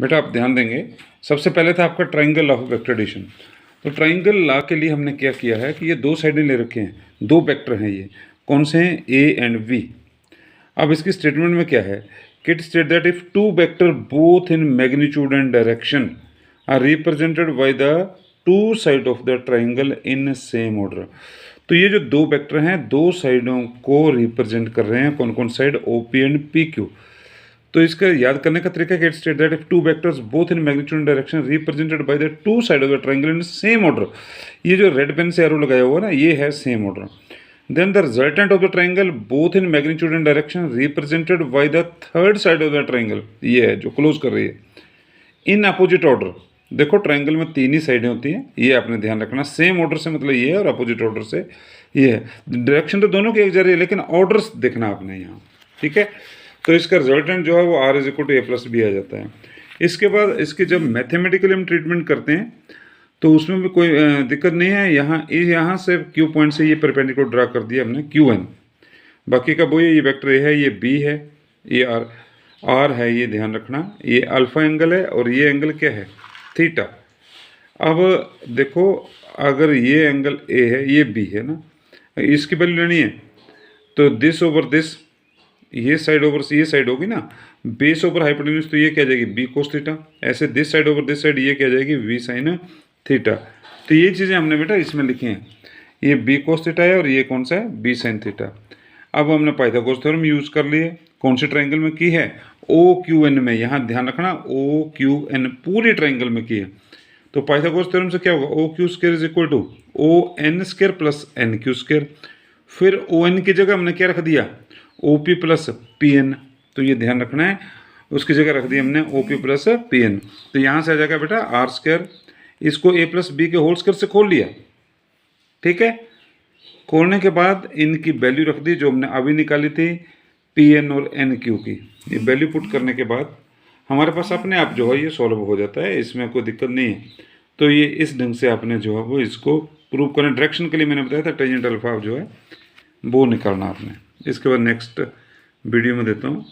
बेटा आप ध्यान देंगे, सबसे पहले था आपका triangle law of vector addition. तो ट्राइंगल लॉ के लिए हमने क्या किया है कि ये दो साइडें ले रखे हैं, दो वेक्टर हैं, ये कौन से हैं, ए एंड वी। अब इसकी स्टेटमेंट में क्या है कि it state that if two vector both in magnitude and direction are represented by the two side of the triangle in same order. तो ये जो दो वेक्टर हैं दो साइडों को रिप्रेजेंट कर रहे हैं, कौन कौन side, O P and P Q. तो इसका याद करने का तरीका क्या, state that if two vectors both in magnitude and direction represented by the two side of the triangle in same order. ये जो रेड पेन से एरो लगाया हुआ है ना, ये है same order. Then the resultant of the triangle both in magnitude and direction represented by the third side of the triangle, ये है जो क्लोज कर रही है, इन अपोजिट ऑर्डर। देखो ट्रायंगल में तीन ही साइडें होती हैं, ये आपने ध्यान रखना। सेम ऑर्डर से मतलब ये है और अपोजिट ऑर्डर से ये है। डायरेक्शन तो दोनों की एक जा रही है लेकिन ऑर्डर्स देखना आपने यहाँ, ठीक है। तो इसका रिजल्टेंट जो है वो R is equal to A plus B आ जाता है। इसके बाद इसके जब मैथमेटिकली हम ट्रीटमेंट करते हैं तो उसमें भी कोई दिक्कत नहीं है। यहाँ से क्यू पॉइंट से ये परपेंडिकुलर ड्रा कर दिया हमने क्यू एन, बाकी का वो ये वेक्टर ए है, ये बी है, ये आर है, ये ध्यान रखना, ये अल्फा एंगल है और ये एंगल क्या है, थीटा। अब देखो अगर ये एंगल ए है, ये बी है ना, इसकी वैल्यू लेनी है तो दिस ओवर दिस, ये साइड ओवर ये साइड होगी ना, बेस ओवर हाइपोटेन्यूज, तो ये क्या जाएगी बी कोस थीटा। ऐसे this side over this side ये क्या जाएगी वी साइन थीटा। तो ये चीज़ें हमने बेटा इसमें लिखी हैं, ये बी कोस थीटा है और ये कौन सा है बी साइन थीटा। अब हमने पाइथागोरस थ्योरम यूज़ कर लिए, कौन से ट्रायंगल में की है, ओ क्यू एन में। यहाँ ध्यान रखना ओ क्यू एन पूरी ट्रायंगल में की है। तो पाइथागोरस थ्योरम से क्या होगा, O Q square is equal to O N square plus N Q square. फिर ओ एन की जगह हमने क्या रख दिया, O P plus P N. तो ये ध्यान रखना है, उसकी जगह रख दिया हमने O P plus P N. तो यहाँ से आ जाएगा बेटा आर स्क्वायर, इसको ए प्लस बी के होल स्क्वायर से खोल लिया, ठीक है। खोलने के बाद इनकी वैल्यू रख दी जो हमने अभी निकाली थी पी एन और एन क्यू की। ये वैल्यू पुट करने के बाद हमारे पास अपने आप जो है ये सॉल्व हो जाता है, इसमें कोई दिक्कत नहीं है। तो ये इस ढंग से आपने जो है वो इसको प्रूव करना। डायरेक्शन के लिए मैंने बताया था टेंजेंट अल्फा जो है वो निकालना आपने। इसके बाद नेक्स्ट वीडियो में देता हूँ।